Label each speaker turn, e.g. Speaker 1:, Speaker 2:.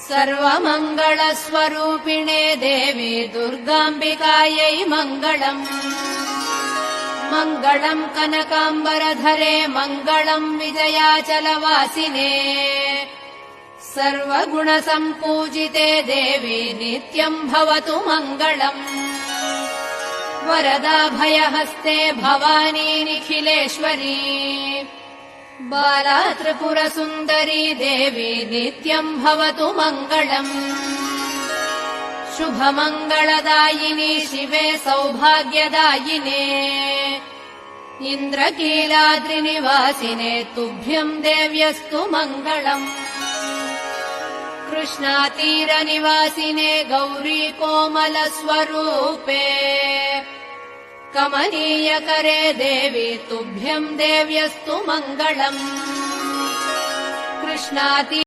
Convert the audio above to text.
Speaker 1: सर्वमङ्गलस्वरूपिणे देवी दुर्गाम्बिकायै मङ्गलम्। मङ्गलम् कनकाम्बरधरे मङ्गलम् विजयाचलवासिने। सर्वगुणसम्पूजिते देवी नित्यम् भवतु मङ्गलम्। वरदाभयहस्ते भवानी निखिलेश्वरी। बाला त्रिपुरसुन्दरी देवी नित्यम् भवतु मङ्गलम्। शुभमङ्गलदायिनी शिवे सौभाग्यदायिने। इन्द्रकीलाद्रिनिवासिने तुभ्यम् देव्यस्तु मङ्गलम्। कृष्णातीरनिवासिने गौरी कोमलस्वरूपे। कमनीयकरे देवी तुभ्यम् देव्यस्तु मङ्गलम्। कृष्णाती